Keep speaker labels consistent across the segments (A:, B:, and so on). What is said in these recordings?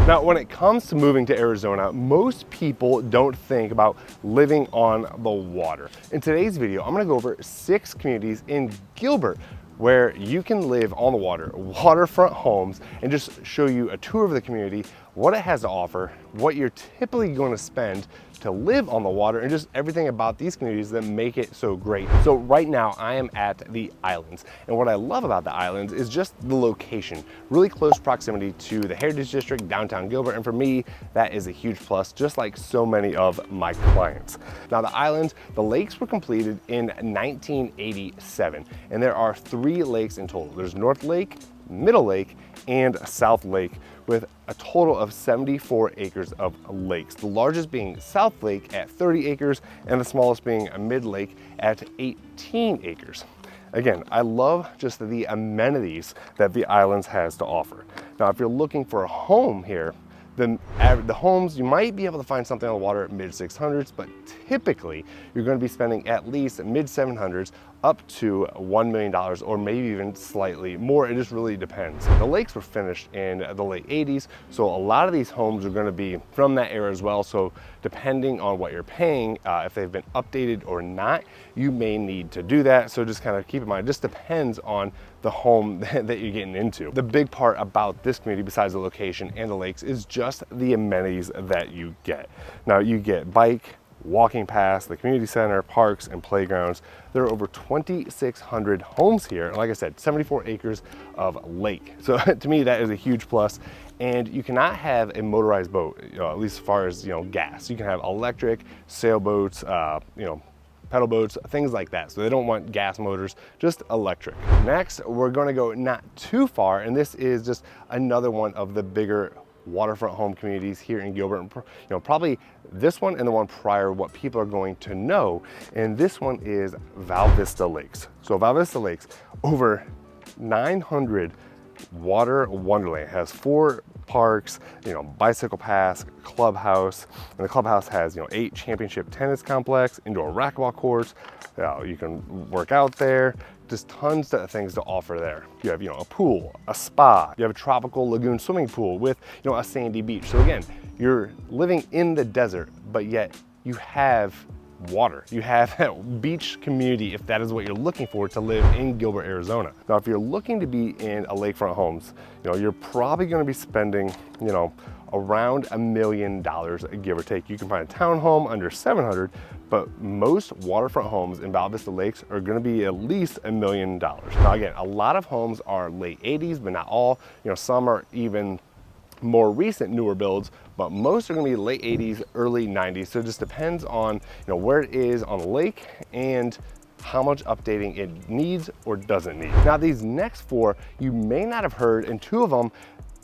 A: Now, when it comes to moving to Arizona, most people don't think about living on the water. In today's video, I'm gonna go over 6 communities in Gilbert where you can live on the water, waterfront homes, and just show you a tour of the community, what it has to offer, what you're typically going to spend to live on the water, and just everything about these communities that make it so great. So right now I am at the islands, and what I love about the islands is just the location, really close proximity to the Heritage District, downtown Gilbert, and for me, that is a huge plus, just like so many of my clients. Now the islands, the lakes were completed in 1987, and there are 3 lakes in total. There's North Lake, Middle Lake, and South Lake, with a total of 74 acres of lakes. The largest being South Lake at 30 acres, and the smallest being a Mid Lake at 18 acres. Again, I love just the amenities that the islands has to offer. Now, if you're looking for a home here, the homes, you might be able to find something on the water at mid 600s, but typically you're going to be spending at least mid 700s up to $1 million, or maybe even slightly more. It just really depends. The lakes were finished in the late 80s, so a lot of these homes are going to be from that era as well. So depending on what you're paying, if they've been updated or not, you may need to do that. So just kind of keep in mind, it just depends on the home that you're getting into. The big part about this community, besides the location and the lakes, is just the amenities that you get. Now you get bike, walking paths, the community center, parks, and playgrounds. There are over 2,600 homes here. Like I said, 74 acres of lake. So to me, that is a huge plus. And you cannot have a motorized boat, at least as far as, gas. You can have electric, sailboats, pedal boats, things like that. So they don't want gas motors, just electric. Next, we're gonna go not too far, and this is just another one of the bigger waterfront home communities here in Gilbert. Probably this one and the one prior, what people are going to know. And this one is Val Vista Lakes. So Val Vista Lakes, over 900 water wonderland, has 4 parks, bicycle paths, clubhouse, and the clubhouse has 8 championship tennis complex, indoor racquetball courts. You can work out there. Just tons of things to offer there. You have a pool, a spa, you have a tropical lagoon swimming pool with a sandy beach. So again, you're living in the desert, but yet you have water. You have that beach community, if that is what you're looking for to live in Gilbert, Arizona. Now, if you're looking to be in a lakefront homes, you're probably going to be spending, around $1 million, give or take. You can find a townhome under 700, but most waterfront homes in Val Vista Lakes are going to be at least $1 million. Now, again, a lot of homes are late 80s, but not all. Some are even more recent, newer builds, but most are going to be late 80s, early 90s. So it just depends on where it is on the lake and how much updating it needs or doesn't need. Now, these next 4 you may not have heard, and 2 of them,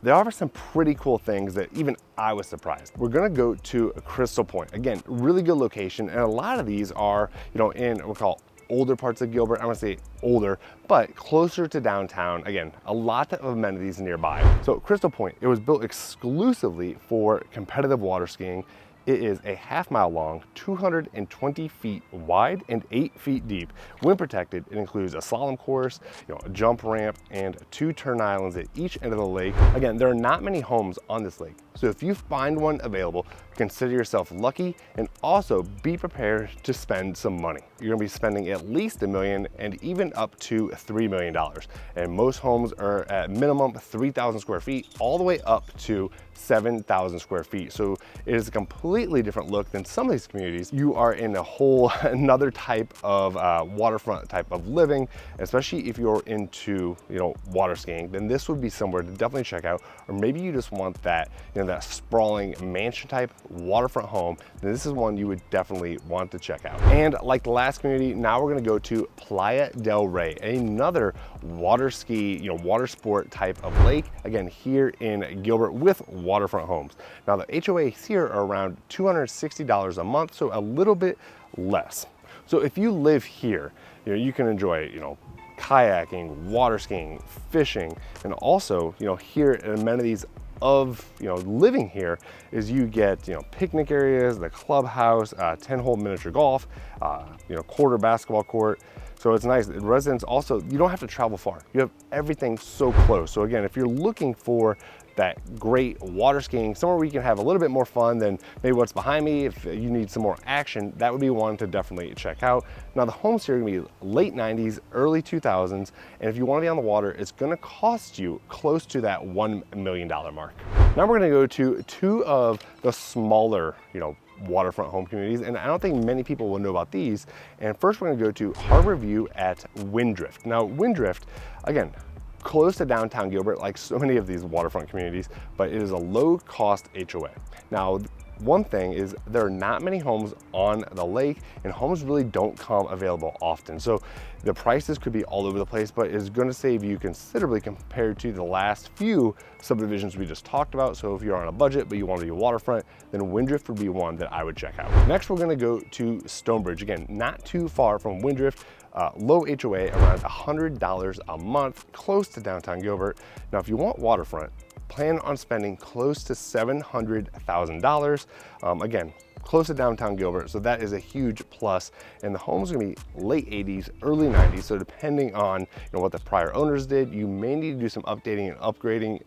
A: they offer some pretty cool things that even I was surprised. We're gonna go to Crystal Point. Again, really good location, and a lot of these are, in what we call older parts of Gilbert. I'm gonna say older, but closer to downtown. Again, a lot of amenities nearby. So Crystal Point, it was built exclusively for competitive water skiing. It is a half-mile long, 220 feet wide, and 8 feet deep. Wind protected, it includes a slalom course, a jump ramp, and 2 turn islands at each end of the lake. Again, there are not many homes on this lake, so if you find one available, consider yourself lucky, and also be prepared to spend some money. You're gonna be spending at least $1 million and even up to $3 million. And most homes are at minimum 3,000 square feet, all the way up to 7,000 square feet. So it is a completely different look than some of these communities. You are in a whole another type of waterfront type of living, especially if you're into water skiing. Then this would be somewhere to definitely check out. Or maybe you just want that that sprawling mansion type waterfront home. Then this is one you would definitely want to check out. And like the last community, now we're going to go to Playa Del Rey, another water ski, water sport type of lake. Again, here in Gilbert with waterfront homes. Now the HOAs here are around $260 a month, so a little bit less. So if you live here, you can enjoy, kayaking, water skiing, fishing, and also, here amenities of living here is you get picnic areas, the clubhouse, 10-hole miniature golf, quarter basketball court, So it's nice. Residents also, you don't have to travel far. You have everything so close. So again, if you're looking for that great water skiing, somewhere where you can have a little bit more fun than maybe what's behind me, if you need some more action, that would be one to definitely check out. Now the homes here are gonna be late 90s, early 2000s, and if you wanna be on the water, it's gonna cost you close to that $1 million mark. Now we're gonna go to two of the smaller, waterfront home communities, and I don't think many people will know about these. And first we're gonna go to Harbor View at Windrift. Now Windrift, again, close to downtown Gilbert, like so many of these waterfront communities, but it is a low-cost HOA. Now, one thing is there are not many homes on the lake, and homes really don't come available often. So the prices could be all over the place, but it's gonna save you considerably compared to the last few subdivisions we just talked about. So if you're on a budget, but you want to be waterfront, then Windrift would be one that I would check out. Next, we're gonna go to Stonebridge. Again, not too far from Windrift. Low HOA, around $100 a month, close to downtown Gilbert. Now, if you want waterfront, plan on spending close to $700,000. Again, close to downtown Gilbert, so that is a huge plus. And the home's gonna be late 80s, early 90s, so depending on what the prior owners did, you may need to do some updating and upgrading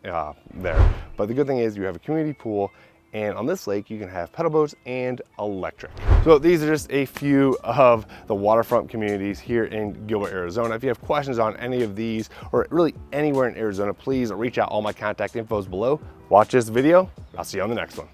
A: there. But the good thing is you have a community pool, and on this lake, you can have pedal boats and electric. So these are just a few of the waterfront communities here in Gilbert, Arizona. If you have questions on any of these or really anywhere in Arizona, please reach out. All my contact info is below. Watch this video. I'll see you on the next one.